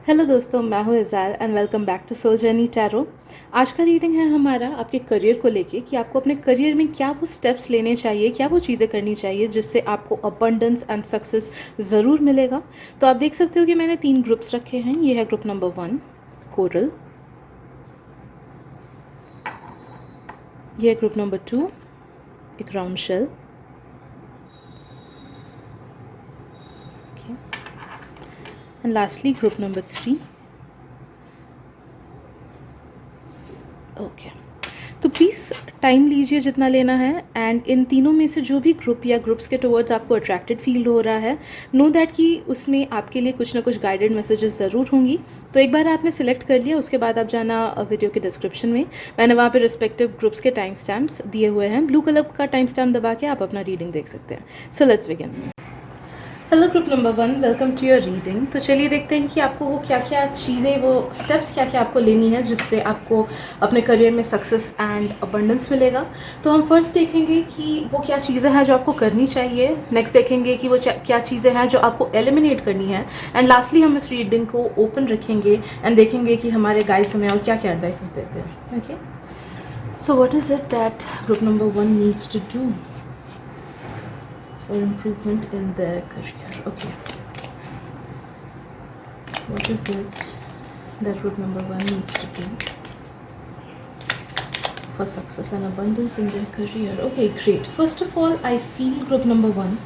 Hello दोस्तों, मैं हूँ Izar and welcome back to soul journey tarot. आज का रीडिंग है हमारा आपके करियर को लेके कि आपको अपने करियर में क्या वो स्टेप्स लेने चाहिए, क्या वो चीज़ें करनी चाहिए जिससे आपको अबंडेंस एंड सक्सेस ज़रूर मिलेगा। तो आप देख सकते हो कि मैंने 3 ग्रुप्स रखे हैं। ये है ग्रुप नंबर 1 कोरल, ये है ग्रुप नंबर 2 एक round shell, and lastly group number 3। Okay, तो प्लीज़ टाइम लीजिए जितना लेना है, एंड इन तीनों में से जो भी ग्रुप या ग्रुप्स के टुवर्ड्स आपको अट्रैक्टेड फील हो रहा है, नो दैट कि उसमें आपके लिए कुछ ना कुछ गाइडेड मैसेजेस ज़रूर होंगी। तो एक बार आपने सिलेक्ट कर लिया, उसके बाद आप जाना वीडियो के डिस्क्रिप्शन में, मैंने वहाँ पे रिस्पेक्टिव ग्रुप्स के टाइम स्टैम्प्स दिए हुए हैं। ब्लू कलर का टाइम स्टैम्प दबा के आप अपना रीडिंग देख सकते हैं। So let's begin. Hello group number 1, welcome to your reading. तो चलिए देखते हैं कि आपको वो क्या क्या चीज़ें, वो स्टेप्स क्या क्या आपको लेनी है जिससे आपको अपने करियर में सक्सेस एंड अबंडेंस मिलेगा। तो हम फर्स्ट देखेंगे कि वो क्या चीज़ें हैं जो आपको करनी चाहिए, नेक्स्ट देखेंगे कि वो क्या चीज़ें हैं जो आपको एलिमिनेट करनी है, एंड लास्टली हम इस रीडिंग को ओपन रखेंगे एंड देखेंगे कि हमारे गाइड्स हमें और क्या क्या एडवाइसेस देते हैं। Okay, so what is it that group number 1 needs to do for improvement in their career? Okay, what is it that group number 1 needs to do for success and abundance in their career? Okay, great. First of all, I feel group number 1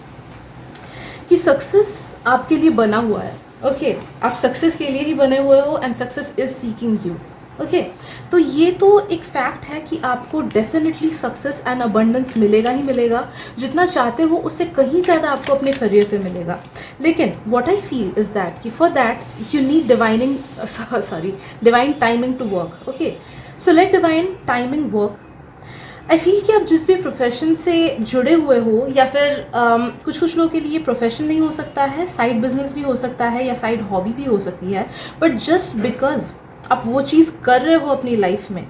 कि success आपके लिए बना हुआ है। Okay, आप success के लिए ही बने हुए हो and success is seeking you. Okay, तो ये तो एक फैक्ट है कि आपको डेफिनेटली सक्सेस एंड अबंडेंस मिलेगा ही मिलेगा। जितना चाहते हो उससे कहीं ज़्यादा आपको अपने करियर पे मिलेगा। लेकिन what I feel is that कि for that you need divine timing to work. Okay, so let divine timing work. I feel कि आप जिस भी प्रोफेशन से जुड़े हुए हो, या फिर कुछ कुछ लोगों के लिए प्रोफेशन नहीं हो सकता है, साइड बिजनेस भी हो सकता है या साइड हॉबी भी हो सकती है, बट जस्ट बिकॉज आप वो चीज़ कर रहे हो अपनी लाइफ में,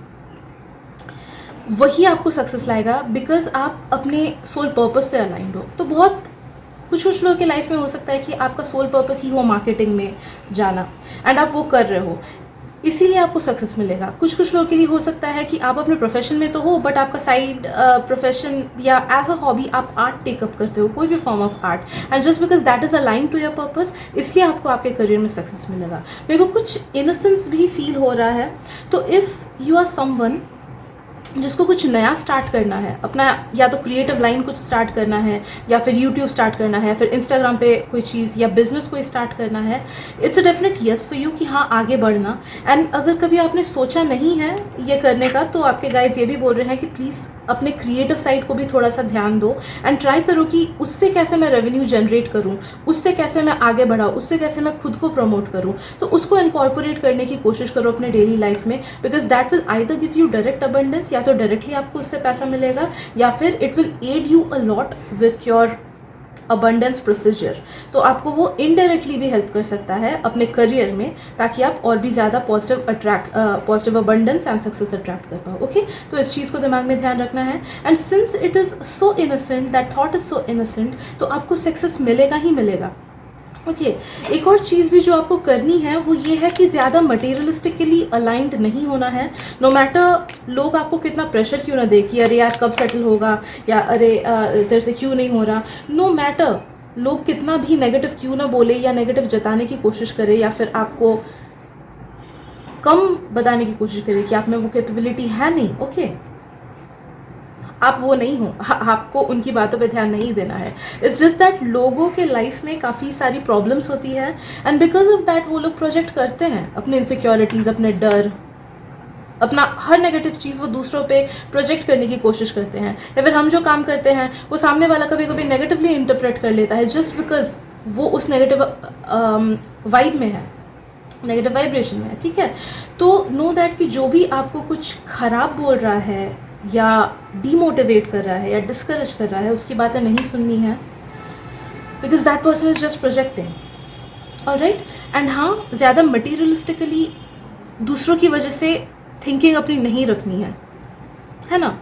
वही आपको सक्सेस लाएगा बिकॉज आप अपने सोल पर्पस से अलाइंड हो। तो बहुत कुछ लोगों की लाइफ में हो सकता है कि आपका सोल पर्पस ही हो मार्केटिंग में जाना, एंड आप वो कर रहे हो, इसीलिए आपको सक्सेस मिलेगा। कुछ लोगों के लिए हो सकता है कि आप अपने प्रोफेशन में तो हो, बट आपका साइड प्रोफेशन या एज अ हॉबी आप आर्ट टेकअप करते हो, कोई भी form of art, and just because that is align to your purpose, इसलिए आपको आपके करियर में सक्सेस मिलेगा। मेरे को कुछ इनोसेंस भी फील हो रहा है। तो इफ़ यू आर समवन जिसको कुछ नया स्टार्ट करना है, अपना या तो क्रिएटिव लाइन कुछ स्टार्ट करना है, या फिर यूट्यूब स्टार्ट करना है, फिर इंस्टाग्राम पे कोई चीज़ या बिजनेस कोई स्टार्ट करना है, it's a definite yes for you कि हाँ आगे बढ़ना। एंड अगर कभी आपने सोचा नहीं है ये करने का, तो आपके गाइड्स ये भी बोल रहे हैं कि प्लीज़ अपने क्रिएटिव साइड को भी थोड़ा सा ध्यान दो एंड ट्राई करो कि उससे कैसे मैं रेवेन्यू जनरेट करूँ, उससे कैसे मैं आगे बढ़ाऊँ, उससे कैसे मैं खुद को प्रमोट करूँ। तो उसको इनकॉर्पोरेट करने की कोशिश करो अपने डेली लाइफ में, because that will either give you direct abundance, या तो डायरेक्टली आपको उससे पैसा मिलेगा, या फिर it will aid you a lot with your abundance procedure. तो आपको वो इनडायरेक्टली भी हेल्प कर सकता है अपने करियर में, ताकि आप और भी ज़्यादा positive abundance and success attract कर पाओ। ओके, तो इस चीज़ को दिमाग में ध्यान रखना है। And since it is so innocent, that thought is so innocent, तो आपको सक्सेस मिलेगा ही मिलेगा। ओके, एक और चीज़ भी जो आपको करनी है वो ये है कि ज़्यादा मटेरियलिस्टिकली अलाइंड नहीं होना है। नो मैटर लोग आपको कितना प्रेशर क्यों ना दे कि अरे यार कब सेटल होगा, या अरे तेरे से क्यों नहीं हो रहा। नो मैटर लोग कितना भी नेगेटिव क्यों ना बोले या नेगेटिव जताने की कोशिश करे, या फिर आपको कम बताने की कोशिश करे कि आप में वो कैपेबिलिटी है नहीं। ओके, आप वो नहीं हो, आपको उनकी बातों पे ध्यान नहीं देना है। इट्स जस्ट दैट लोगों के लाइफ में काफ़ी सारी प्रॉब्लम्स होती है, एंड बिकॉज ऑफ दैट वो लोग प्रोजेक्ट करते हैं अपने इनसिक्योरिटीज़, अपने डर, अपना हर नेगेटिव चीज़ वो दूसरों पे प्रोजेक्ट करने की कोशिश करते हैं, या फिर हम जो काम करते हैं वो सामने वाला कभी कभी नेगेटिवली इंटरप्रेट कर लेता है, जस्ट बिकॉज वो उस नेगेटिव वाइब में है, नेगेटिव वाइब्रेशन में है। ठीक है, तो नो दैट कि जो भी आपको कुछ खराब बोल रहा है या डीमोटिवेट कर रहा है या डिस्करेज कर रहा है, उसकी बातें नहीं सुननी है, because that person is just projecting. Alright, and हाँ, ज़्यादा मटीरियलिस्टिकली दूसरों की वजह से थिंकिंग अपनी नहीं रखनी है ना।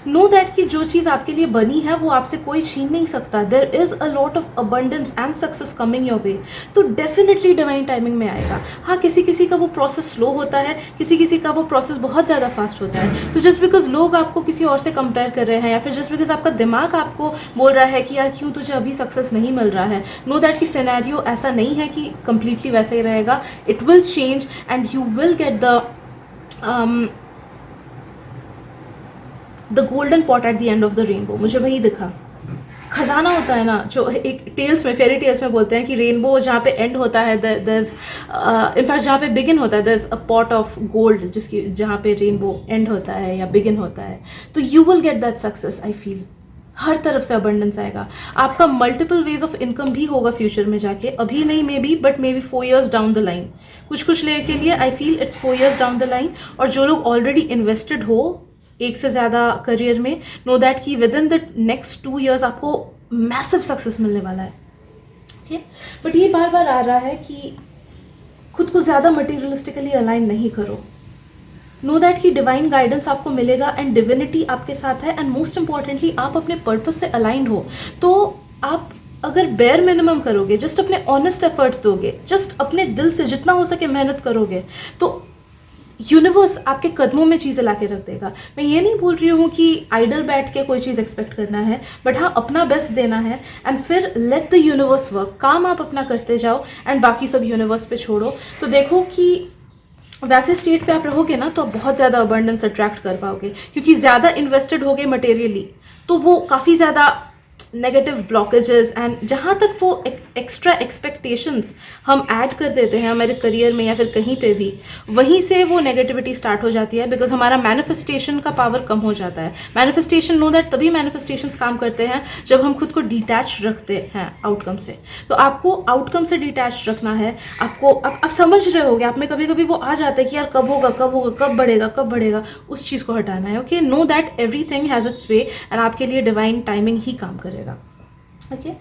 नो दैट कि जो चीज़ आपके लिए बनी है वो आपसे कोई छीन नहीं सकता. There is a lot of abundance and success coming your way. तो डेफिनेटली डिवाइन टाइमिंग में आएगा. हाँ, किसी किसी का वो प्रोसेस स्लो होता है, किसी किसी का वो प्रोसेस बहुत ज़्यादा फास्ट होता है. तो जस्ट बिकॉज लोग आपको किसी और से कंपेयर कर रहे हैं, या फिर जस्ट बिकॉज आपका दिमाग आपको बोल रहा है कि यार क्यों तुझे अभी सक्सेस नहीं मिल रहा है, नो दैट कि सिनेरियो ऐसा नहीं है कि कंप्लीटली वैसा ही रहेगा. It will change and you will get the golden pot at the end of the rainbow. मुझे वही दिखा. खजाना होता है ना, जो एक टेल्स में, फेरी टेल्स में बोलते हैं कि रेनबो जहाँ पे एंड होता है, इनफैक्ट जहाँ पे बिगिन होता है, there is a pot of gold, जिसकी जहाँ पे रेनबो एंड होता है या बिगिन होता है. तो you will get that success. I feel हर तरफ से अबंडेंस आएगा. आपका मल्टीपल वेज ऑफ इनकम भी होगा फ्यूचर में जाके. अभी नहीं may be, but may be 4 years down the line. कुछ लेयर के लिए I feel it's 4 years down the line. और जो लोग ऑलरेडी इन्वेस्टेड हो एक से ज़्यादा करियर में, नो दैट कि with in the next 2 years आपको मैसिव सक्सेस मिलने वाला है. ठीक है, बट ये बार बार आ रहा है कि खुद को ज़्यादा मटीरियलिस्टिकली अलाइन नहीं करो. नो दैट कि डिवाइन गाइडेंस आपको मिलेगा एंड डिविनिटी आपके साथ है. एंड मोस्ट इंपॉर्टेंटली आप अपने पर्पस से अलाइंड हो. तो आप अगर बेयर मिनिमम करोगे, जस्ट अपने ऑनेस्ट एफर्ट्स दोगे, जस्ट अपने दिल से जितना हो सके मेहनत करोगे, तो यूनिवर्स आपके कदमों में चीज़ें ला के रख देगा. मैं ये नहीं बोल रही हूँ कि आइडल बैठ के कोई चीज़ एक्सपेक्ट करना है, बट हाँ अपना बेस्ट देना है एंड फिर लेट द यूनिवर्स वर्क. काम आप अपना करते जाओ एंड बाकी सब यूनिवर्स पे छोड़ो. तो देखो कि वैसे स्टेट पे आप रहोगे ना तो आप बहुत ज़्यादा अबंडेंस अट्रैक्ट कर पाओगे, क्योंकि ज़्यादा इन्वेस्टेड होगे मटेरियली तो वो काफ़ी ज़्यादा नेगेटिव ब्लॉकेजेस एंड जहाँ तक वो एक्स्ट्रा एक्सपेक्टेशंस हम ऐड कर देते हैं हमारे करियर में या फिर कहीं पे भी, वहीं से वो नेगेटिविटी स्टार्ट हो जाती है. बिकॉज हमारा मैनिफेस्टेशन का पावर कम हो जाता है. मैनिफेस्टेशन, नो दैट तभी मैनिफेस्टेशंस काम करते हैं जब हम खुद को डिटैच रखते हैं आउटकम से. तो आपको आउटकम से डिटैच रखना है. आपको आप समझ रहे होगे, आप में कभी कभी वो आ जाता है कि यार कब होगा, कब बढ़ेगा, उस चीज़ को हटाना है. Okay, know that everything has its way and आपके लिए डिवाइन टाइमिंग ही काम करेगा. Okay,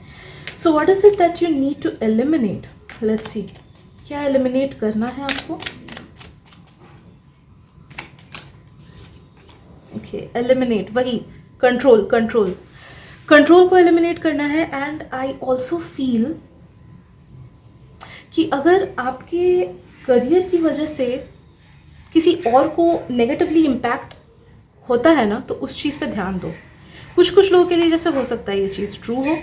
so what is it that you need to eliminate? Let's see, क्या eliminate करना है आपको? Okay, eliminate, वही control को eliminate करना है. And I also feel कि अगर आपके करियर की वजह से किसी और को नेगेटिवली इम्पैक्ट होता है ना, तो उस चीज़ पे ध्यान दो. कुछ लोगों के लिए जैसे हो सकता है ये चीज़ ट्रू हो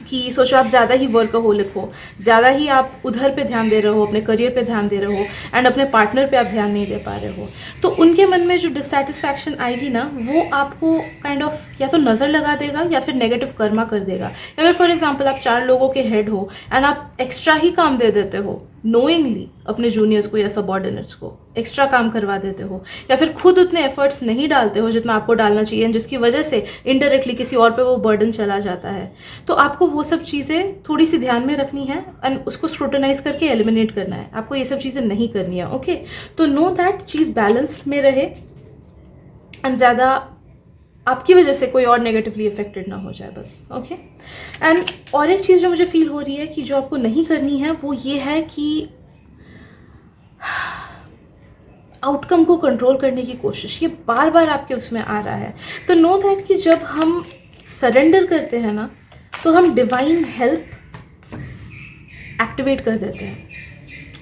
कि सोचो आप ज़्यादा ही वर्कहोलिक हो, ज़्यादा ही आप उधर पे ध्यान दे रहे हो, अपने करियर पे ध्यान दे रहे हो एंड अपने पार्टनर पे आप ध्यान नहीं दे पा रहे हो. तो उनके मन में जो डिससेटिस्फैक्शन आएगी ना, वो आपको काइंड ऑफ या तो नज़र लगा देगा या फिर नेगेटिव कर्मा कर देगा. या फिर फॉर एग्जाम्पल आप 4 लोगों के हेड हो एंड आप एक्स्ट्रा ही काम दे देते हो नोइंगली अपने जूनियर्स को या सबऑर्डिनेट्स को, एक्स्ट्रा काम करवा देते हो, या फिर खुद उतने एफर्ट्स नहीं डालते हो जितना आपको डालना चाहिए, जिसकी वजह से इनडायरेक्टली किसी और पे वो बर्डन चला जाता है. तो आपको वो सब चीज़ें थोड़ी सी ध्यान में रखनी है एंड उसको स्क्रूटनाइज करके एलिमिनेट करना है. आपको ये सब चीज़ें नहीं करनी है. ओके, तो नो दैट चीज़ बैलेंस में रहे एंड ज़्यादा आपकी वजह से कोई और नेगेटिवली अफेक्टेड ना हो जाए बस. ओके, एंड और एक चीज़ जो मुझे फील हो रही है कि जो आपको नहीं करनी है वो ये है कि आउटकम को कंट्रोल करने की कोशिश. ये बार बार आपके उसमें आ रहा है. तो नो दैट कि जब हम सरेंडर करते हैं ना, तो हम डिवाइन हेल्प एक्टिवेट कर देते हैं.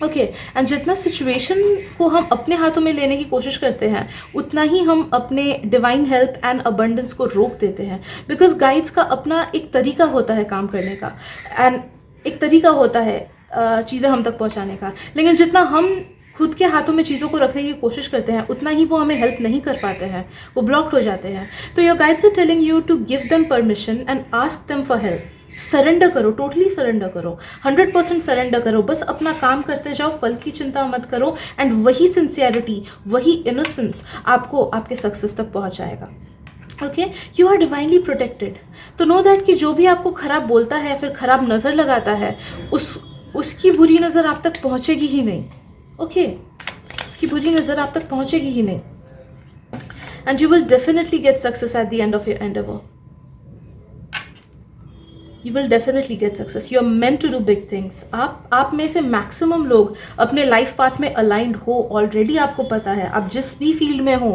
ओके, एंड जितना सिचुएशन को हम अपने हाथों में लेने की कोशिश करते हैं, उतना ही हम अपने डिवाइन हेल्प एंड अबंडेंस को रोक देते हैं. बिकॉज गाइड्स का अपना एक तरीका होता है काम करने का एंड एक तरीका होता है चीज़ें हम तक पहुंचाने का. लेकिन जितना हम खुद के हाथों में चीज़ों को रखने की कोशिश करते हैं, उतना ही वो हमें हेल्प नहीं कर पाते हैं, वो ब्लॉक्ड हो जाते हैं. तो your guides are telling you to give them permission and ask them for help. Surrender करो, टोटली सरेंडर करो, 100% सरेंडर करो. बस अपना काम करते जाओ, फल की चिंता मत करो एंड वही सिंसियरिटी, वही इनोसेंस आपको आपके सक्सेस तक पहुंचाएगा. Okay, you are divinely protected. तो नो दैट कि जो भी आपको खराब बोलता है, फिर खराब नज़र लगाता है, उसकी बुरी नज़र आप तक पहुंचेगी ही नहीं. ओके, उसकी बुरी नज़र आप तक पहुंचेगी ही नहीं and you will definitely get success at the end of your Endeavour. You will definitely get success. You are meant to do big things. आप में से मैक्सिमम लोग अपने लाइफ पाथ में अलाइंड हो ऑलरेडी. आपको पता है आप जिस भी फील्ड में हो,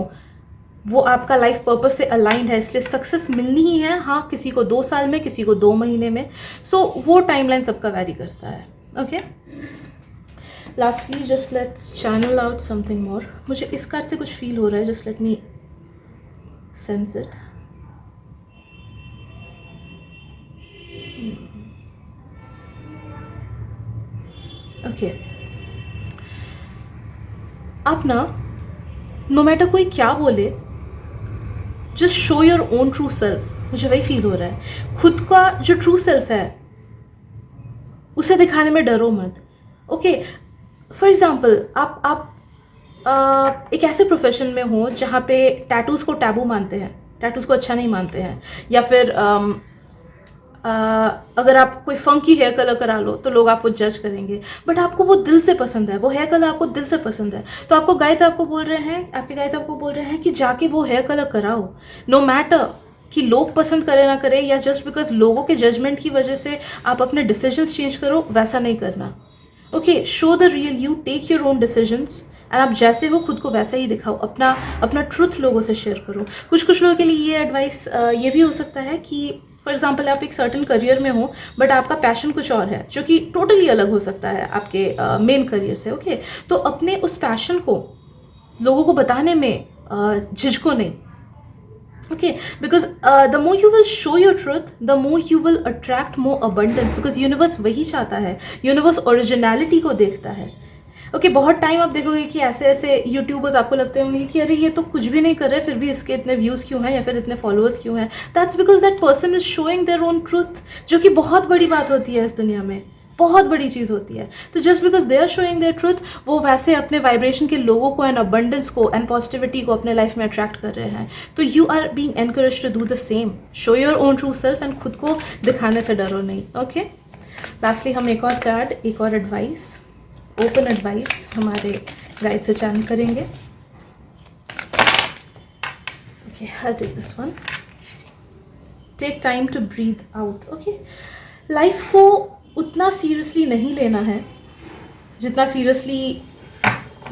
वो आपका लाइफ पर्पस से अलाइंड है, इसलिए सक्सेस मिलनी ही है। हाँ, किसी को 2 साल में, किसी को 2 महीने में, सो वो टाइमलाइन सबका वैरी करता है। Okay, lastly just let's channel out something more. मुझे इस कार्ड से कुछ फील हो रहा है, just let me sense it. Okay, आप ना, नो मैटर कोई क्या बोले, just show your own true self. मुझे वही फील हो रहा है, खुद का जो ट्रू सेल्फ है उसे दिखाने में डरो मत। ओके, फॉर एग्जाम्पल आप एक ऐसे प्रोफेशन में हो जहाँ पे टैटूज़ को टैबू मानते हैं, टैटूज़ को अच्छा नहीं मानते हैं, या फिर अगर आप कोई फंकी हेयर कलर करा लो तो लोग आपको जज करेंगे, बट आपको वो दिल से पसंद है, वो हेयर कलर आपको दिल से पसंद है, तो आपको गाइड्स आपको बोल रहे हैं, आपके गाइड्स आपको बोल रहे हैं कि जाके वो हेयर कलर कराओ। नो मैटर कि लोग पसंद करें ना करें, या जस्ट बिकॉज लोगों के जजमेंट की वजह से आप अपने डिसीजंस चेंज करो, वैसा नहीं करना। Okay, show the real you, take your own decisions, and आप जैसे हो खुद को वैसा ही दिखाओ, अपना ट्रुथ लोगों से शेयर करो। कुछ लोगों के लिए ये एडवाइस ये भी हो सकता है कि फॉर एग्जाम्पल आप एक सर्टन करियर में हो, बट आपका पैशन कुछ और है जो कि टोटली अलग हो सकता है आपके मेन करियर से। ओके, तो अपने उस पैशन को लोगों को बताने में झिझको नहीं। Okay, because the more you will show your truth, the more you will attract more abundance, because universe वही चाहता है, universe originality को देखता है। ओके, बहुत टाइम आप देखोगे कि ऐसे यूट्यूबर्स आपको लगते होंगे कि अरे ये तो कुछ भी नहीं कर रहे, फिर भी इसके इतने व्यूज़ क्यों हैं या फिर इतने फॉलोअर्स क्यों हैं। That's because that person is showing their own truth, जो कि बहुत बड़ी बात होती है इस दुनिया में, बहुत बड़ी चीज़ होती है। तो just because they are showing their truth, वो वैसे अपने वाइब्रेशन के लोगों को एंड अबंडेंस को एंड पॉजिटिविटी को अपने लाइफ में अट्रैक्ट कर रहे हैं। तो you are being encourage to do the same, show your own true self, and खुद को दिखाने से डरो नहीं। ओके, लास्टली हम एक और कार्ड, एक और एडवाइस, ओपन एडवाइस हमारे गाइड से चैनल करेंगे। Okay, I take this one. Take time to breathe out. Okay, life को उतना सीरियसली नहीं लेना है जितना सीरियसली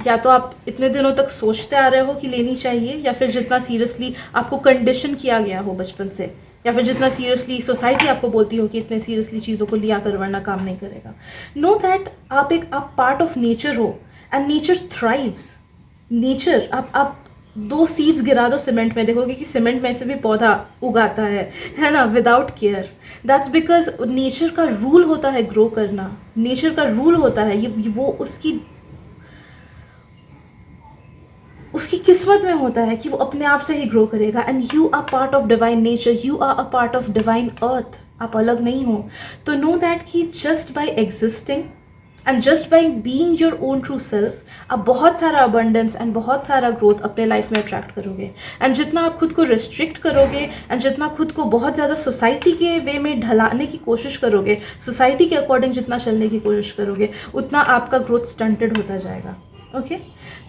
या तो आप इतने दिनों तक सोचते आ रहे हो कि लेनी चाहिए, या फिर जितना सीरियसली आपको कंडीशन किया गया हो बचपन से, या फिर जितना सीरियसली सोसाइटी आपको बोलती हो कि इतने सीरियसली चीज़ों को लिया कर वरना काम नहीं करेगा। नो दैट आप पार्ट ऑफ नेचर हो, एंड नेचर थ्राइव्स। नेचर, आप 2 सीड्स गिरा दो सीमेंट में, देखोगे कि सीमेंट में से भी पौधा उगाता है ना, without care. That's because nature का रूल होता है ग्रो करना, नेचर का रूल होता है ये, वो उसकी किस्मत में होता है कि वो अपने आप से ही ग्रो करेगा। And you are part of divine nature, you are a part of divine earth, आप अलग नहीं हो। तो नो दैट कि just by existing and just by being your own true self, आप बहुत सारा अबंडेंस एंड बहुत सारा ग्रोथ अपने लाइफ में अट्रैक्ट करोगे। एंड जितना आप खुद को रिस्ट्रिक्ट करोगे, एंड जितना खुद को बहुत ज़्यादा सोसाइटी के वे में ढलाने की कोशिश करोगे, सोसाइटी के अकॉर्डिंग जितना चलने की कोशिश करोगे, उतना आपका ग्रोथ स्टंटेड होता जाएगा। Okay,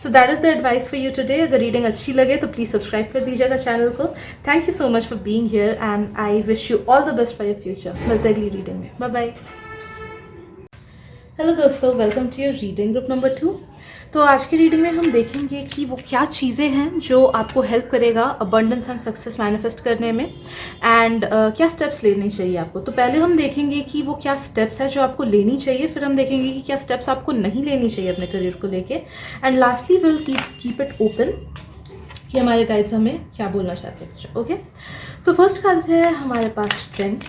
so that is the advice for you today. अगर रीडिंग अच्छी लगे तो प्लीज़ सब्सक्राइब कर दीजिएगा चैनल को। Thank you so much for being here, and I wish you all the best for your future. मिलते हैं अगली रीडिंग में, बाय बाय। हेलो दोस्तों, welcome to your reading group number 2। तो आज की रीडिंग में हम देखेंगे कि वो क्या चीज़ें हैं जो आपको हेल्प करेगा अबंडेंस एंड सक्सेस मैनिफेस्ट करने में, एंड क्या स्टेप्स लेने चाहिए आपको। तो पहले हम देखेंगे कि वो क्या स्टेप्स है जो आपको लेनी चाहिए, फिर हम देखेंगे कि क्या स्टेप्स आपको नहीं लेनी चाहिए अपने करियर को लेके, and lastly will keep it open कि हमारे गाइड्स हमें क्या बोलना चाहते हैं। ओके, तो फर्स्ट कार्ड है हमारे पास strength,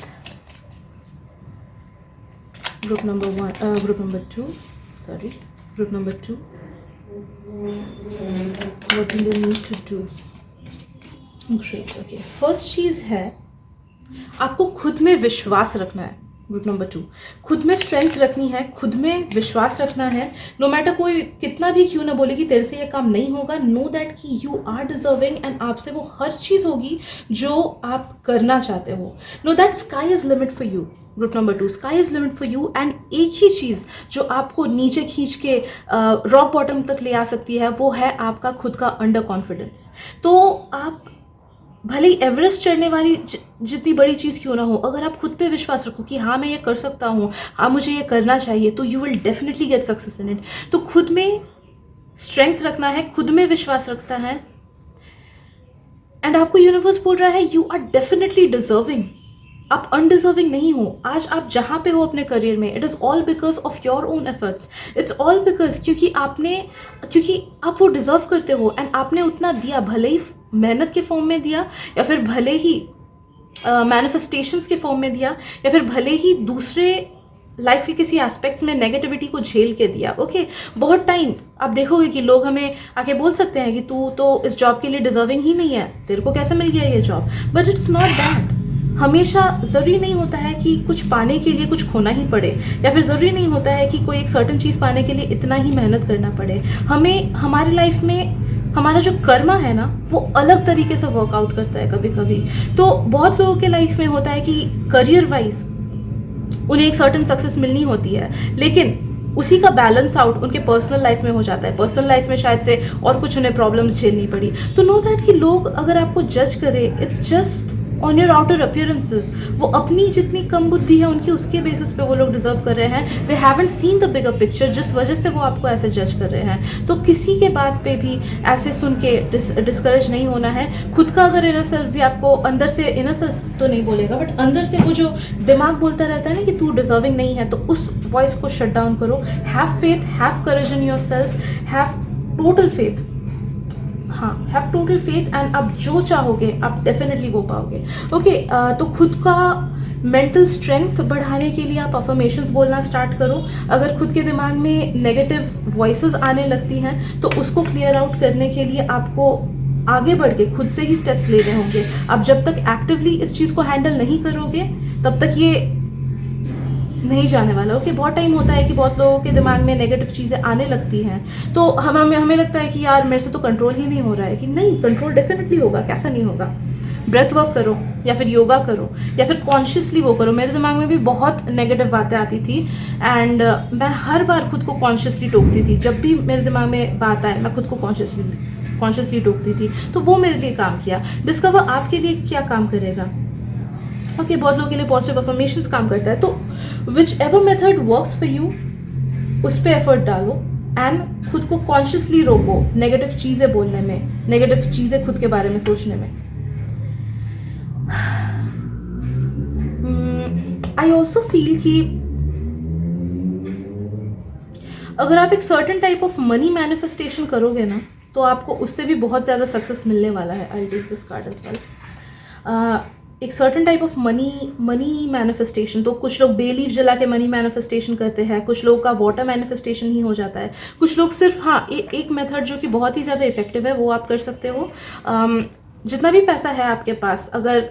group number 2 what do they need to do? Great, okay. First चीज़ है आपको खुद में विश्वास रखना है। ग्रुप नंबर 2, खुद में स्ट्रेंथ रखनी है, खुद में विश्वास रखना है। नो मैटर कोई कितना भी क्यों ना बोले कि तेरे से ये काम नहीं होगा, नो दैट कि यू आर डिजर्विंग, एंड आपसे वो हर चीज़ होगी जो आप करना चाहते हो। Know that sky is limit for you. Group number 2, sky is limit for you, and एक ही चीज़ जो आपको नीचे खींच के रॉक बॉटम तक ले आ सकती है, वो है आपका खुद का अंडर कॉन्फिडेंस। तो आप भले ही एवरेस्ट चढ़ने वाली जितनी बड़ी चीज़ क्यों ना हो, अगर आप खुद पे विश्वास रखो कि हाँ मैं ये कर सकता हूँ, हाँ मुझे ये करना चाहिए, तो you will definitely get success in it. तो खुद में स्ट्रेंथ रखना है, खुद में विश्वास रखना है, एंड आपको यूनिवर्स बोल रहा है यू आर डेफिनेटली डिजर्विंग, आप अनडिजर्विंग नहीं हो। आज आप जहाँ पे हो अपने करियर में, it is all because of your own efforts, it's all because क्योंकि आप वो डिजर्व करते हो एंड आपने उतना दिया, भले ही मेहनत के फॉर्म में दिया या फिर भले ही मैनिफेस्टेशंस के फॉर्म में दिया या फिर भले ही दूसरे लाइफ के किसी एस्पेक्ट्स में नेगेटिविटी को झेल के दिया। ओके बहुत टाइम आप देखोगे कि लोग हमें आके बोल सकते हैं कि तू तो इस जॉब के लिए डिजर्विंग ही नहीं है, तेरे को कैसे मिल गया ये job, but it's not that. हमेशा ज़रूरी नहीं होता है कि कुछ पाने के लिए कुछ खोना ही पड़े, या फिर ज़रूरी नहीं होता है कि कोई एक सर्टन चीज़ पाने के लिए इतना ही मेहनत करना पड़े। हमें हमारी लाइफ में हमारा जो कर्मा है ना वो अलग तरीके से वर्कआउट करता है कभी कभी। तो बहुत लोगों के लाइफ में होता है कि करियर वाइज उन्हें एक सर्टन सक्सेस मिलनी होती है, लेकिन उसी का बैलेंस आउट उनके पर्सनल लाइफ में हो जाता है। पर्सनल लाइफ में शायद से और कुछ उन्हें प्रॉब्लम्स झेलनी पड़ी। तो नो दैट कि लोग अगर आपको जज करे, it's just on your outer appearances. वो अपनी जितनी कम बुद्धि है उनकी, उसके बेसिस पे वो लोग डिजर्व कर रहे हैं। They haven't seen the bigger picture, जिस वजह से वो आपको ऐसे जज कर रहे हैं। तो किसी के बात पे भी ऐसे सुन के डिस्करेज नहीं होना है। खुद का अगर इनर सेल्फ भी आपको अंदर से, इनर सेल्फ तो नहीं बोलेगा बट अंदर से वो जो दिमाग बोलता रहता है ना कि तू डिजर्विंग नहीं है, तो उस वॉइस को शट डाउन करो। Have faith, have courage in your self, have total faith. हाँ, हैव टोटल फेथ एंड आप जो चाहोगे आप डेफिनेटली वो पाओगे। ओके तो खुद का मेंटल स्ट्रेंथ बढ़ाने के लिए आप अफर्मेशंस बोलना स्टार्ट करो। अगर खुद के दिमाग में नेगेटिव वॉइसेस आने लगती हैं तो उसको क्लियर आउट करने के लिए आपको आगे बढ़ के खुद से ही स्टेप्स लेने होंगे। आप जब तक एक्टिवली इस चीज़ को हैंडल नहीं करोगे तब तक ये नहीं जाने वाला। ओके बहुत टाइम होता है कि बहुत लोगों के दिमाग में नेगेटिव चीज़ें आने लगती हैं तो हमें लगता है कि यार मेरे से तो कंट्रोल ही नहीं हो रहा है। कि नहीं, कंट्रोल डेफिनेटली होगा, कैसा नहीं होगा। ब्रेथ वर्क करो या फिर योगा करो या फिर कॉन्शियसली वो करो। मेरे दिमाग में भी बहुत नेगेटिव बातें आती थी एंड मैं हर बार खुद को कॉन्शियसली टोकती थी। जब भी मेरे दिमाग में बात आए मैं खुद को कॉन्शियसली टोकती थी। तो वो मेरे लिए काम किया। डिस्कवर आपके लिए क्या काम करेगा। ओके बहुत लोगों के लिए पॉजिटिव अफर्मेशंस काम करता है। तो which ever method works for you उस पर एफर्ट डालो एंड खुद को कॉन्शियसली रोको नेगेटिव चीज़ें बोलने में, नेगेटिव चीज़ें खुद के बारे में सोचने में। आई ऑल्सो फील कि अगर आप एक certain type of money manifestation करोगे ना तो आपको उससे भी बहुत ज़्यादा सक्सेस मिलने वाला है। I take this card as well. एक certain type of money manifestation, तो कुछ लोग बेलीफ जला के मनी मैनिफेस्टेशन करते हैं, कुछ लोगों का वाटर मैनिफेस्टेशन ही हो जाता है, कुछ लोग सिर्फ हाँ एक मेथड जो कि बहुत ही ज़्यादा इफेक्टिव है वो आप कर सकते हो। जितना भी पैसा है आपके पास, अगर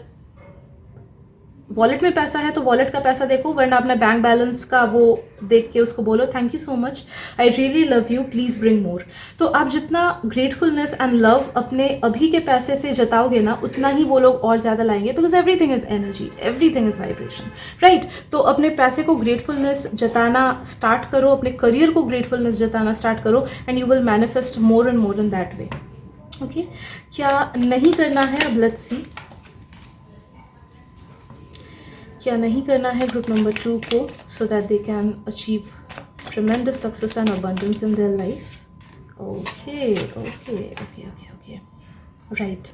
वॉलेट में पैसा है तो वॉलेट का पैसा देखो, वरना अपना बैंक बैलेंस का वो देख के उसको बोलो thank you so much, I really love you, please bring more. तो आप जितना ग्रेटफुलनेस एंड लव अपने अभी के पैसे से जताओगे ना उतना ही वो लोग और ज़्यादा लाएंगे, because everything is energy, everything is vibration, right. तो अपने पैसे को ग्रेटफुलनेस जताना स्टार्ट करो, अपने करियर को ग्रेटफुलनेस जताना स्टार्ट करो and you will manifest more and more in that way. Okay क्या नहीं करना है, अब लेट्स सी क्या नहीं करना है ग्रुप नंबर 2 को, so that they can achieve tremendous success and abundance in their life. Okay right.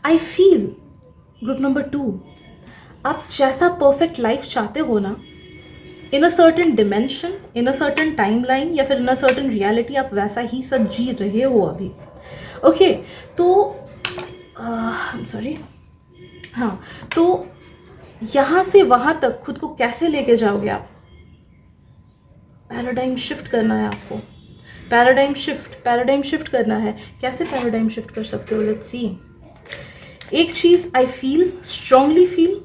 I feel group number 2 आप जैसा परफेक्ट लाइफ चाहते हो ना, in a certain dimension, in a certain time line या फिर इन a certain reality, आप वैसा ही सब जी रहे हो अभी। ओके तो सॉरी हाँ, तो यहाँ से वहाँ तक खुद को कैसे लेके जाओगे आप? पैराडाइम शिफ्ट करना है आपको। पैराडाइम शिफ्ट करना है। कैसे पैराडाइम शिफ्ट कर सकते हो, लेट्स सी। एक चीज़ आई फील, स्ट्रांगली फील,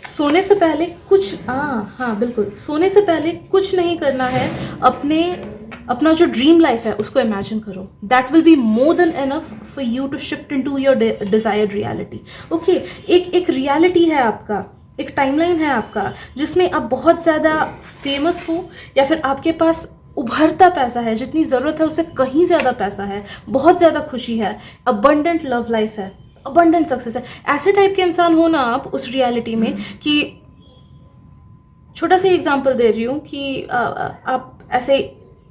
सोने से पहले कुछ हाँ बिल्कुल, सोने से पहले कुछ नहीं करना है। अपना जो ड्रीम लाइफ है उसको इमेजिन करो। That will be more than enough for you to shift into your desired reality. Okay एक रियलिटी है आपका, एक टाइमलाइन है आपका जिसमें आप बहुत ज़्यादा फेमस हो या फिर आपके पास उभरता पैसा है, जितनी ज़रूरत है उससे कहीं ज़्यादा पैसा है, बहुत ज़्यादा खुशी है, अबंडेंट लव लाइफ है, अबंडेंट सक्सेस है। ऐसे टाइप के इंसान हो ना आप उस रियलिटी में कि छोटा सा एग्जांपल दे रही हूँ कि आप ऐसे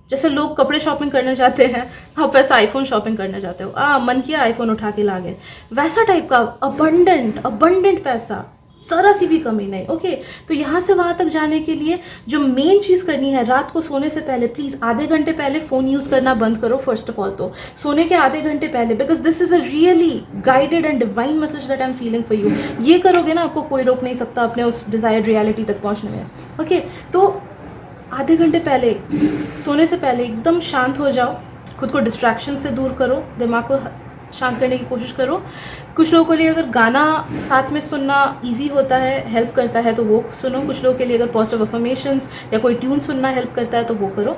जैसे लोग कपड़े शॉपिंग करने जाते हैं, आप वैसा आईफोन शॉपिंग करने जाते हो, मन किया आईफोन उठा के ला गए, वैसा टाइप का अबंडेंट अबंडेंट पैसा, जरा सी भी कमी नहीं। ओके, तो यहाँ से वहाँ तक जाने के लिए जो मेन चीज़ करनी है, रात को सोने से पहले प्लीज़ आधे घंटे पहले फ़ोन यूज़ करना बंद करो। फर्स्ट ऑफ ऑल तो सोने के आधे घंटे पहले, because this is a really guided and divine message that I am feeling for you. ये करोगे ना, आपको कोई रोक नहीं सकता अपने उस डिज़ायर्ड रियलिटी तक पहुँचने में। ओके, तो आधे घंटे पहले सोने से पहले एकदम शांत हो जाओ, खुद को डिस्ट्रैक्शन से दूर करो, दिमाग को शांत करने की कोशिश करो। कुछ लोगों के लिए अगर गाना साथ में सुनना इजी होता है, हेल्प करता है, तो वो सुनो। कुछ लोगों के लिए अगर पॉजिटिव अफर्मेशंस या कोई ट्यून सुनना हेल्प करता है तो वो करो।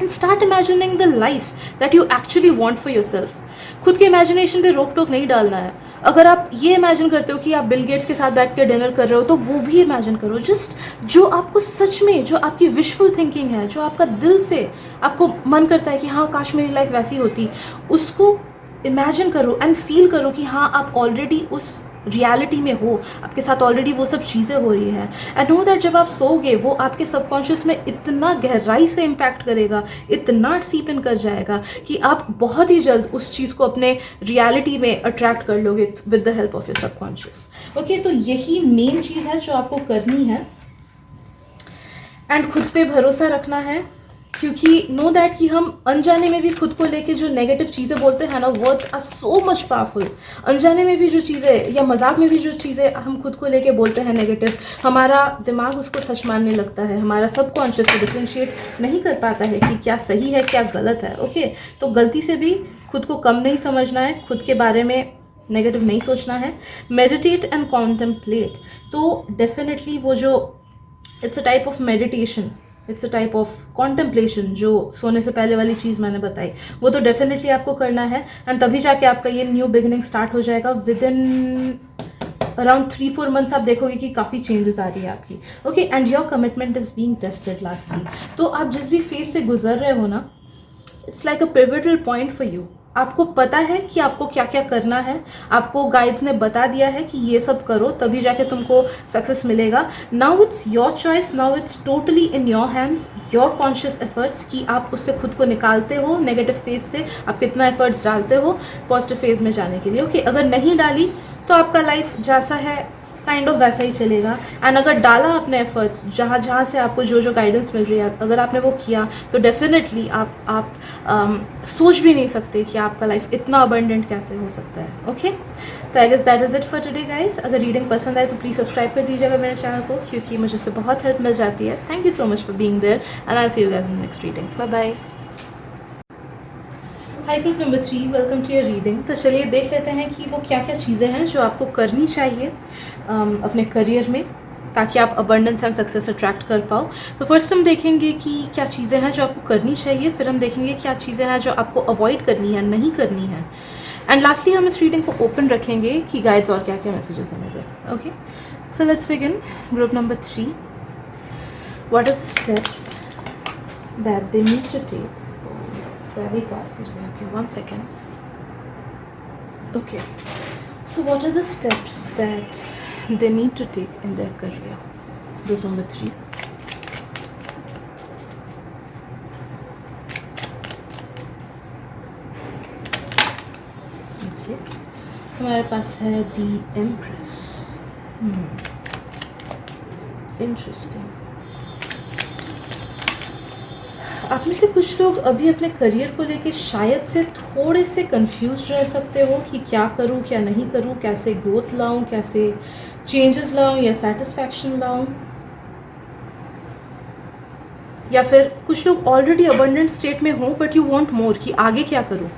And start imagining the life that you actually want for yourself. खुद के इमेजिनेशन पे रोक टोक नहीं डालना है। अगर आप ये इमेजिन करते हो कि आप बिल गेट्स के साथ बैठ के डिनर कर रहे हो, तो वो भी इमेजिन करो। जस्ट जो आपको सच में, जो आपकी विशफुल थिंकिंग है, जो आपका दिल से आपको मन करता है कि हाँ काश मेरी लाइफ वैसी होती, उसको इमेजिन करो एंड फील करो कि हाँ आप ऑलरेडी उस रियलिटी में हो, आपके साथ ऑलरेडी वो सब चीज़ें हो रही हैं। एंड नो दैट जब आप सोओगे वो आपके सबकॉन्शियस में इतना गहराई से इम्पैक्ट करेगा, इतना सीप इन कर जाएगा कि आप बहुत ही जल्द उस चीज़ को अपने रियलिटी में अट्रैक्ट कर लोगे with the help of your subconscious. Okay, तो यही मेन चीज़ है जो आपको करनी है। एंड खुद पे भरोसा रखना है, क्योंकि नो दैट कि हम अनजाने में भी खुद को लेके जो नेगेटिव चीज़ें बोलते हैं ना, words are so much powerful. अनजाने में भी जो चीज़ें या मजाक में भी जो चीज़ें हम खुद को लेके बोलते हैं नेगेटिव, हमारा दिमाग उसको सच मानने लगता है। हमारा सबकॉन्शियस को डिफ्रेंशिएट नहीं कर पाता है कि क्या सही है क्या गलत है। ओके, तो गलती से भी खुद को कम नहीं समझना है, खुद के बारे में नेगेटिव नहीं सोचना है। मेडिटेट एंड कॉन्टेम्पलेट, तो डेफिनेटली वो जो it's a type of meditation, it's a type of contemplation, जो सोने से पहले वाली चीज़ मैंने बताई, वो तो डेफिनेटली आपको करना है। एंड तभी जाके आपका ये न्यू बिगिनिंग स्टार्ट हो जाएगा। विद इन अराउंड 3-4 मंथ्स आप देखोगे कि काफ़ी चेंजेस आ रही है आपकी। Okay, and your commitment is being tested lastly. तो आप जिस भी फेज से गुजर रहे हो ना, it's like a pivotal point for you. आपको पता है कि आपको क्या क्या करना है, आपको गाइड्स ने बता दिया है कि ये सब करो, तभी जाके तुमको सक्सेस मिलेगा। Now it's your choice, now it's totally in your hands, your conscious efforts कि आप उससे खुद को निकालते हो नेगेटिव फेज से, आप कितना एफर्ट्स डालते हो पॉजिटिव फेज में जाने के लिए। ओके, अगर नहीं डाली तो आपका लाइफ जैसा है काइंड ऑफ वैसा ही चलेगा। एंड अगर डाला आपने एफर्ट्स, जहाँ जहाँ से आपको जो जो गाइडेंस मिल रही है, अगर आपने वो किया, तो डेफिनेटली आप सोच भी नहीं सकते कि आपका लाइफ इतना अबंडेंट कैसे हो सकता है। ओके, तो I guess that is it for today guys. अगर रीडिंग पसंद आए तो प्लीज़ सब्सक्राइब कर दीजिएगा मेरे चैनल को, क्योंकि मुझे उससे बहुत हेल्प मिल जाती है। Thank you so much for being there and I see you guys in next reading. Bye bye. Hi group number 3, welcome to your reading. तो चलिए देख लेते हैं कि वो क्या क्या चीज़ें हैं जो आपको करनी चाहिए अपने करियर में, ताकि आप अबंडेंस एंड सक्सेस अट्रैक्ट कर पाओ। तो फर्स्ट हम देखेंगे कि क्या चीज़ें हैं जो आपको करनी चाहिए, फिर हम देखेंगे क्या चीज़ें हैं जो आपको अवॉइड करनी है, नहीं करनी है, एंड लास्टली हम इस रीडिंग को ओपन रखेंगे कि गाइड्स और क्या क्या मैसेजेस हमें दें। Okay, so let's begin. Group number 3, what are the steps that they need to take? Very fast. Okay, 1 second. Okay, so what are the steps that they need to take in their career? Group number 3. Okay, हमारे पास है The Empress. Interesting. आप में से कुछ लोग अभी अपने career को लेके शायद से थोड़े से कंफ्यूज रह सकते हो कि क्या करूं क्या नहीं करूं, कैसे ग्रोथ लाऊं, कैसे चेंजेस लाऊं या सेटिस्फैक्शन लाऊं। या फिर कुछ लोग ऑलरेडी अबंडेंट स्टेट में हो बट यू वांट मोर, कि आगे क्या करूं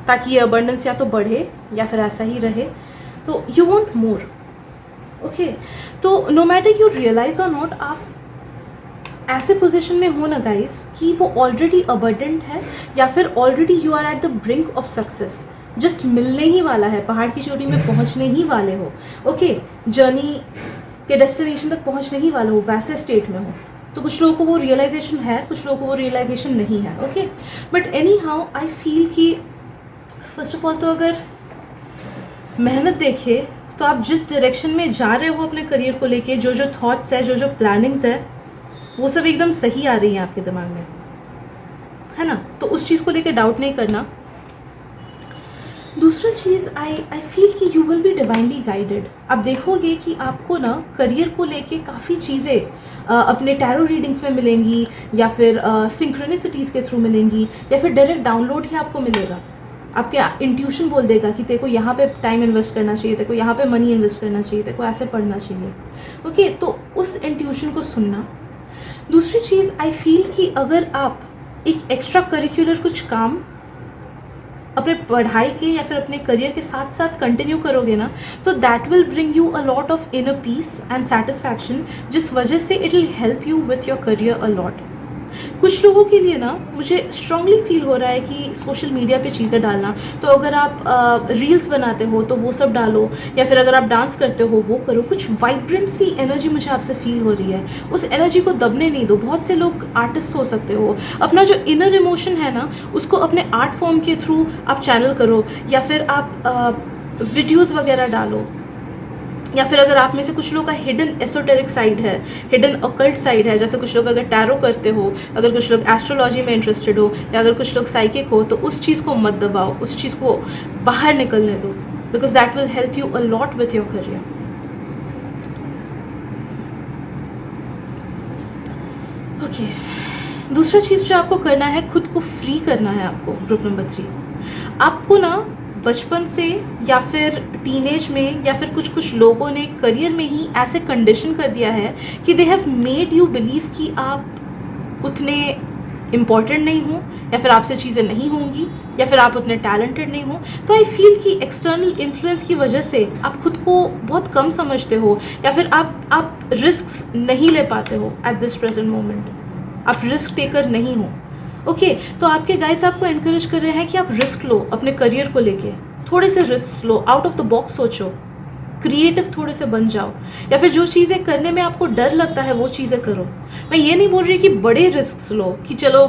ताकि ये अबंडेंस या तो बढ़े या फिर ऐसा ही रहे, तो यू वांट मोर। ओके, तो नो मैटर यू रियलाइज और नॉट, आप ऐसे पोजीशन में हो ना गाइस कि वो ऑलरेडी अबंडेंट है या फिर already you are at the brink of success, just मिलने ही वाला है, पहाड़ की चोटी में पहुंचने ही वाले हो। ओके, जर्नी के डेस्टिनेशन तक पहुंचने ही वाले हो, वैसे स्टेट में हो। तो कुछ लोगों को वो रियलाइजेशन है, कुछ लोगों को वो रियलाइजेशन नहीं है। Okay, but any how I feel कि फर्स्ट ऑफ ऑल तो अगर मेहनत देखे तो आप जिस डायरेक्शन में जा रहे हो अपने करियर को लेके, जो जो थॉट्स है, जो जो प्लानिंग्स है, वो सब एकदम सही आ रही हैं आपके दिमाग में। है ना। तो उस चीज़ को लेके डाउट नहीं करना। दूसरा चीज़ आई फील कि you will B divinely guided. आप देखोगे कि आपको ना करियर को लेके काफ़ी चीज़ें अपने टैरो रीडिंग्स में मिलेंगी, या फिर सिंक्रोनिसिटीज़ के थ्रू मिलेंगी, या फिर डायरेक्ट डाउनलोड ही आपको मिलेगा। आपके इंट्यूशन बोल देगा कि तेरे को यहाँ पे टाइम इन्वेस्ट करना चाहिए, तेरे को यहाँ पे मनी इन्वेस्ट करना चाहिए, तेरे को ऐसे पढ़ना चाहिए। ओके, तो उस इंट्यूशन को सुनना। दूसरी चीज़ आई फील कि अगर आप एक एक्स्ट्रा करिकुलर कुछ काम अपने पढ़ाई के या फिर अपने करियर के साथ साथ कंटिन्यू करोगे ना, तो that will bring you a lot of inner peace and satisfaction, जिस वजह से it will help you with your career a lot. कुछ लोगों के लिए ना मुझे स्ट्रांगली फील हो रहा है कि सोशल मीडिया पे चीज़ें डालना, तो अगर आप रील्स बनाते हो तो वो सब डालो, या फिर अगर आप डांस करते हो वो करो। कुछ वाइब्रेंट सी एनर्जी मुझे आपसे फील हो रही है, उस एनर्जी को दबने नहीं दो। बहुत से लोग आर्टिस्ट हो सकते हो, अपना जो इनर इमोशन है ना उसको अपने आर्ट फॉर्म के थ्रू आप चैनल करो, या फिर आप वीडियोज़ वगैरह डालो, या फिर अगर आप में से कुछ लोग का हिडन एसोटेरिक साइड है, हिडन ऑकल्ट साइड है, जैसे कुछ लोग अगर टैरो करते हो, अगर कुछ लोग एस्ट्रोलॉजी में इंटरेस्टेड हो, या अगर कुछ लोग साइकिक हो, तो उस चीज़ को मत दबाओ, उस चीज़ को बाहर निकलने दो, because that will help you a lot with your career. Okay, दूसरा चीज़ जो आपको करना है, खुद को फ्री करना है आपको। ग्रुप नंबर 3, आपको ना बचपन से या फिर टीनेज में या फिर कुछ लोगों ने करियर में ही ऐसे कंडीशन कर दिया है कि they have made you believe कि आप उतने इम्पॉर्टेंट नहीं हो, या फिर आपसे चीज़ें नहीं होंगी, या फिर आप उतने टैलेंटेड नहीं हो। तो आई फील कि एक्सटर्नल इन्फ्लुएंस की वजह से आप खुद को बहुत कम समझते हो, या फिर आप रिस्क्स नहीं ले पाते हो एट दिस प्रेजेंट मोमेंट, आप रिस्क टेकर नहीं हो। ओके, तो आपके गाइड्स आपको एनकरेज कर रहे हैं कि आप रिस्क लो अपने करियर को लेके, थोड़े से risk low, out of the box सोचो, क्रिएटिव थोड़े से बन जाओ, या फिर जो चीज़ें करने में आपको डर लगता है वो चीज़ें करो। मैं ये नहीं बोल रही कि बड़े रिस्क लो, कि चलो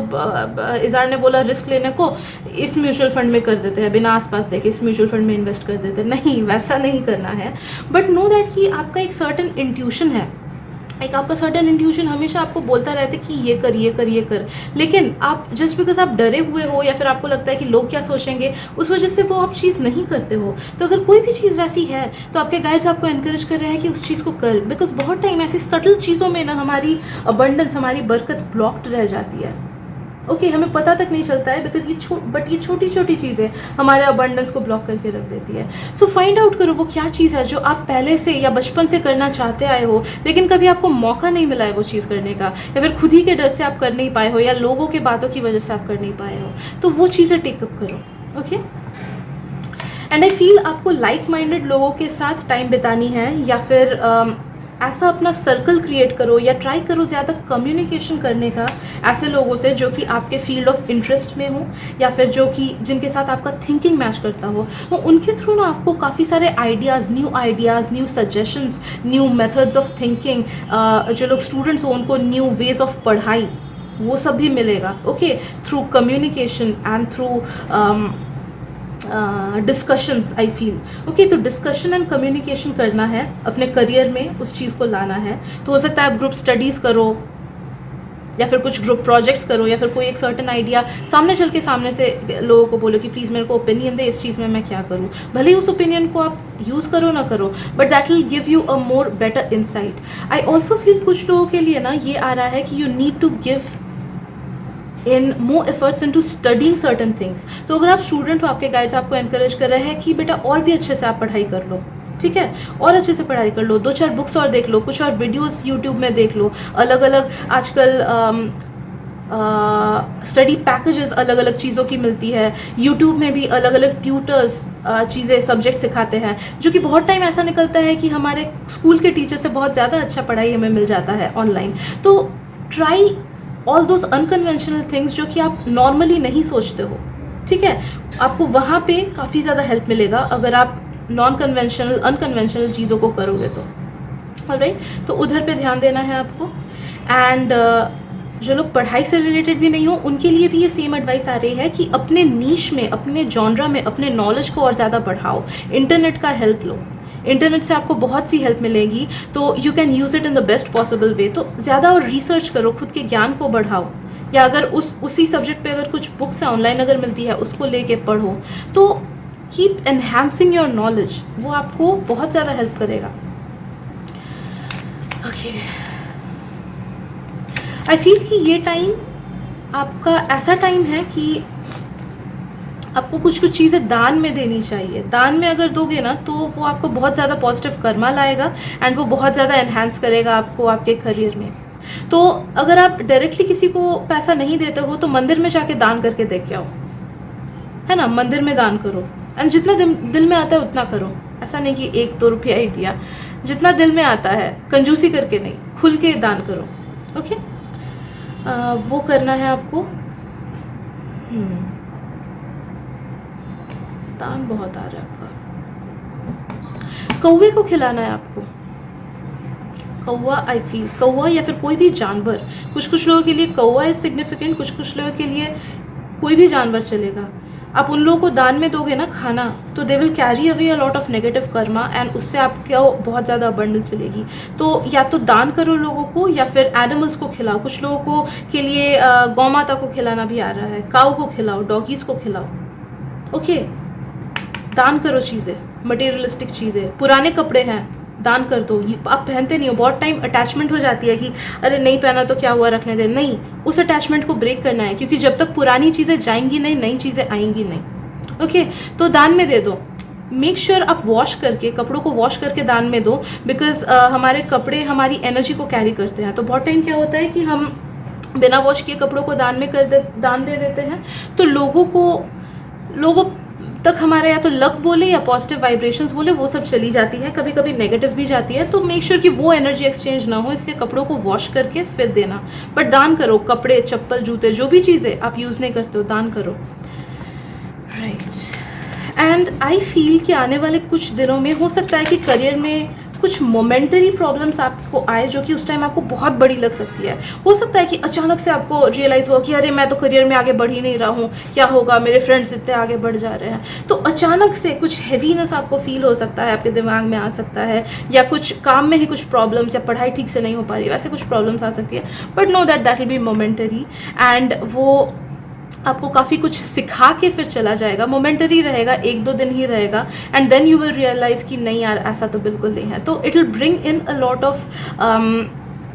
इज़ार ने बोला रिस्क लेने को, इस म्यूचुअल फंड में कर देते हैं, बिना आसपास देखे इस म्यूचुअल फंड में इन्वेस्ट कर देते हैं। नहीं, वैसा नहीं करना है। बट नो दैट कि आपका एक सर्टन इंट्यूशन है, एक आपका सर्टन इंट्यूशन हमेशा आपको बोलता रहता है कि ये कर, ये कर, ये कर। लेकिन आप जस्ट बिकॉज आप डरे हुए हो, या फिर आपको लगता है कि लोग क्या सोचेंगे, उस वजह से वो आप चीज़ नहीं करते हो। तो अगर कोई भी चीज़ वैसी है तो आपके गाइड्स आपको एनकरेज कर रहे हैं कि उस चीज़ को कर, बिकॉज बहुत टाइम ऐसी सटल चीज़ों में ना हमारी अबंडेंस, हमारी बरकत ब्लॉक्ड रह जाती है। ओके, हमें पता तक नहीं चलता है, बिकॉज ये छोटी छोटी चीज़ें हमारे अबंडेंस को ब्लॉक करके रख देती है। सो फाइंड आउट करो वो क्या चीज़ है जो आप पहले से या बचपन से करना चाहते आए हो, लेकिन कभी आपको मौका नहीं मिला है वो चीज़ करने का, या फिर खुद ही के डर से आप कर नहीं पाए हो, या लोगों की बातों की वजह से आप कर नहीं पाए हो। तो वो चीज़ें टेकअप करो। ओके, एंड आई फील आपको लाइक माइंडेड लोगों के साथ टाइम बितानी है, या फिर ऐसा अपना सर्कल क्रिएट करो, या ट्राई करो ज़्यादा कम्युनिकेशन करने का ऐसे लोगों से जो कि आपके फील्ड ऑफ इंटरेस्ट में हो, या फिर जो कि जिनके साथ आपका थिंकिंग मैच करता हो। वो उनके थ्रू ना आपको काफ़ी सारे ideas, new suggestions, new methods of thinking, जो लोग स्टूडेंट्स हो उनको न्यू वेज ऑफ पढ़ाई, वो सब भी मिलेगा। Okay, through communication and through discussions I feel. Okay, तो डिस्कशन एंड कम्युनिकेशन करना है अपने करियर में, उस चीज़ को लाना है। तो हो सकता है आप ग्रुप स्टडीज़ करो, या फिर कुछ ग्रुप प्रोजेक्ट्स करो, या फिर कोई एक सर्टन आइडिया सामने चल के सामने से लोगों को बोलो कि प्लीज़ मेरे को ओपिनियन दे, इस चीज़ में मैं क्या करूँ। भले ही उस ओपिनियन को आप यूज़ करो ना करो, but that will give you a more better insight. I also feel कुछ लोगों के लिए ना ये आ रहा है कि you need to give in more efforts into studying certain things. तो अगर आप स्टूडेंट हो, आपके गाइड्स आपको एनकरेज कर रहे हैं कि बेटा और भी अच्छे से आप पढ़ाई कर लो, ठीक है, और अच्छे से पढ़ाई कर लो, 2-4 बुक्स और देख लो, कुछ और वीडियोस यूट्यूब में देख लो, अलग अलग आजकल स्टडी पैकेजेस अलग अलग चीज़ों की मिलती है। यूट्यूब में भी अलग अलग ट्यूटर्स चीज़ें, सब्जेक्ट सिखाते हैं, जो कि बहुत टाइम ऐसा निकलता है कि हमारे स्कूल के टीचर से बहुत ज़्यादा अच्छा पढ़ाई हमें मिल जाता है ऑनलाइन। तो try all those unconventional things जो कि आप नॉर्मली नहीं सोचते हो, ठीक है, आपको वहाँ पे काफ़ी ज़्यादा हेल्प मिलेगा अगर आप अनकन्वेंशनल चीज़ों को करोगे तो। ऑलराइट, तो उधर पे ध्यान देना है आपको। एंड जो लोग पढ़ाई से रिलेटेड भी नहीं हो, उनके लिए भी ये सेम एडवाइस आ रही है कि अपने नीश में, अपने जॉनरा में अपने नॉलेज को और ज़्यादा बढ़ाओ। इंटरनेट का हेल्प लो, इंटरनेट से आपको बहुत सी हेल्प मिलेगी, तो you can use it in the best possible way. तो ज़्यादा और रिसर्च करो, खुद के ज्ञान को बढ़ाओ, या अगर उसी सब्जेक्ट पे अगर कुछ बुक्स ऑनलाइन अगर मिलती है उसको लेके पढ़ो, तो कीप एनहांसिंग योर नॉलेज, वो आपको बहुत ज़्यादा हेल्प करेगा। ओके, आई फील कि ये टाइम आपका ऐसा टाइम है कि आपको कुछ कुछ चीज़ें दान में देनी चाहिए। दान में अगर दोगे ना तो वो आपको बहुत ज़्यादा पॉजिटिव कर्मा लाएगा एंड वो बहुत ज़्यादा एनहांस करेगा आपको आपके करियर में। तो अगर आप डायरेक्टली किसी को पैसा नहीं देते हो तो मंदिर में जाके दान करके देख के आओ, है ना, मंदिर में दान करो एंड जितना दिल में आता है उतना करो। ऐसा नहीं कि 1-2 रुपया ही दिया, जितना दिल में आता है, कंजूसी करके नहीं, खुल के दान करो। ओके, वो करना है आपको। दान बहुत आ रहा है आपका। कौवे को खिलाना है आपको, कौवा। आई फील कौवा या फिर कोई भी जानवर, कुछ लोगों के लिए कौवा इज सिग्निफिकेंट, कुछ लोगों के लिए कोई भी जानवर चलेगा। आप उन लोगों को दान में दोगे ना खाना, तो they will carry away a lot of negative Karma and उससे आपको बहुत ज़्यादा अबंडेंस मिलेगी। तो या तो दान करो लोगों को या फिर एनिमल्स को खिलाओ। कुछ लोगों को के लिए गौ माता को खिलाना भी आ रहा है, काऊ को खिलाओ, डॉगीज़ को खिलाओ। ओके, दान करो चीज़ें, मटेरियलिस्टिक चीज़ें। पुराने कपड़े हैं, दान कर दो। आप पहनते नहीं हो, बहुत टाइम अटैचमेंट हो जाती है कि अरे नहीं पहना तो क्या हुआ, रखने दे। नहीं, उस अटैचमेंट को ब्रेक करना है, क्योंकि जब तक पुरानी चीज़ें जाएंगी नहीं, नई चीज़ें आएंगी नहीं। ओके, तो दान में दे दो। मेक श्योर आप वॉश करके, कपड़ों को वॉश करके दान में दो, बिकॉज हमारे कपड़े हमारी एनर्जी को कैरी करते हैं। तो बहुत टाइम क्या होता है कि हम बिना वॉश किए कपड़ों को दान दे देते हैं, तो लोगों तक हमारे या तो लक बोले या पॉजिटिव वाइब्रेशंस बोले, वो सब चली जाती है, कभी कभी नेगेटिव भी जाती है। तो मेक श्योर कि वो एनर्जी एक्सचेंज ना हो, इसलिए कपड़ों को वॉश करके फिर देना। बट दान करो, कपड़े, चप्पल, जूते, जो भी चीज़ें आप यूज़ नहीं करते हो, दान करो। राइट, एंड आई फील कि आने वाले कुछ दिनों में हो सकता है कि करियर में कुछ मोमेंटरी प्रॉब्लम्स आपको आए, जो कि उस टाइम आपको बहुत बड़ी लग सकती है। हो सकता है कि अचानक से आपको रियलाइज़ हो कि अरे मैं तो करियर में आगे बढ़ ही नहीं रहा हूँ, क्या होगा, मेरे फ्रेंड्स इतने आगे बढ़ जा रहे हैं। तो अचानक से कुछ हैवीनेस आपको फील हो सकता है, आपके दिमाग में आ सकता है, या कुछ काम में ही कुछ प्रॉब्लम्स, या पढ़ाई ठीक से नहीं हो पा रही, वैसे कुछ प्रॉब्लम्स आ सकती है। But know that will B momentary and वो आपको काफ़ी कुछ सिखा के फिर चला जाएगा। मोमेंटरी रहेगा, 1-2 दिन ही रहेगा, and then you will realise कि नहीं यार ऐसा तो बिल्कुल नहीं है। तो it will bring in a lot of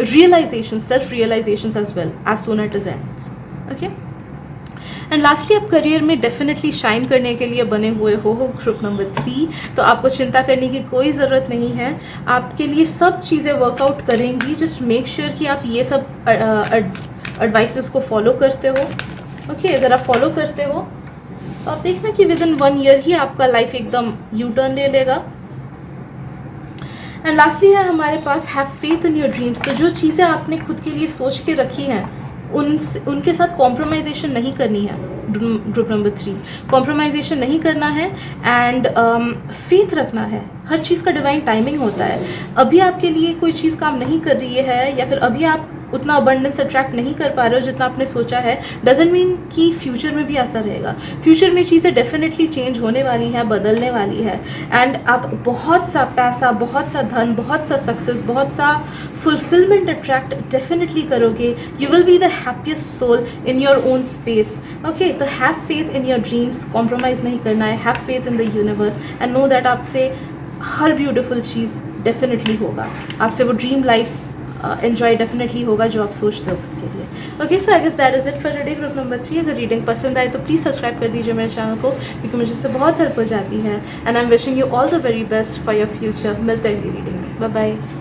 realisation, self realisations as well as soon it is ends. Okay, and lastly आप करियर में डेफिनेटली शाइन करने के लिए बने हुए हो ग्रुप नंबर 3, तो आपको चिंता करने की कोई ज़रूरत नहीं है। आपके लिए सब चीज़ें वर्कआउट करेंगी। जस्ट मेक श्योर कि आप ये सब एडवाइसेस को फॉलो करते हो। ओके, अगर आप फॉलो करते हो तो आप देखना कि विद इन 1 ईयर ही आपका लाइफ एकदम यू टर्न ले लेगा। एंड लास्टली है हमारे पास have faith in your dreams. तो जो चीज़ें आपने खुद के लिए सोच के रखी हैं उनके साथ कॉम्प्रोमाइजेशन नहीं करनी है। ग्रुप नंबर 3, कॉम्प्रोमाइजेशन नहीं करना है एंड फेथ रखना है। हर चीज़ का डिवाइन टाइमिंग होता है। अभी आपके लिए कोई चीज़ काम नहीं कर रही है, या फिर अभी आप उतना अबंडेंस अट्रैक्ट नहीं कर पा रहे हो जितना आपने सोचा है, डजंट मीन कि फ्यूचर में भी ऐसा रहेगा। फ्यूचर में चीज़ें डेफिनेटली चेंज होने वाली हैं, बदलने वाली है, एंड आप बहुत सा पैसा, बहुत सा धन, बहुत सा सक्सेस, बहुत सा फुलफिलमेंट अट्रैक्ट डेफिनेटली करोगे। You will be the happiest soul in your own space. Okay, तो have faith in your dreams, compromise नहीं करना है, have faith in the universe and know that आपसे हर ब्यूटिफुल चीज़ डेफिनेटली होगा। आपसे वो ड्रीम लाइफ एन्जॉय डेफिनेटली होगा जो आप सोचते हो खुद के लिए। Okay, so I guess that is it for today group number 3। अगर रीडिंग पसंद आए तो प्लीज़ सब्सक्राइब कर दीजिए मेरे चैनल को, क्योंकि मुझे उससे बहुत हेल्प हो जाती है। And I am wishing you all the very best for your future. मिलते हैं अगली रीडिंग में। Bye bye.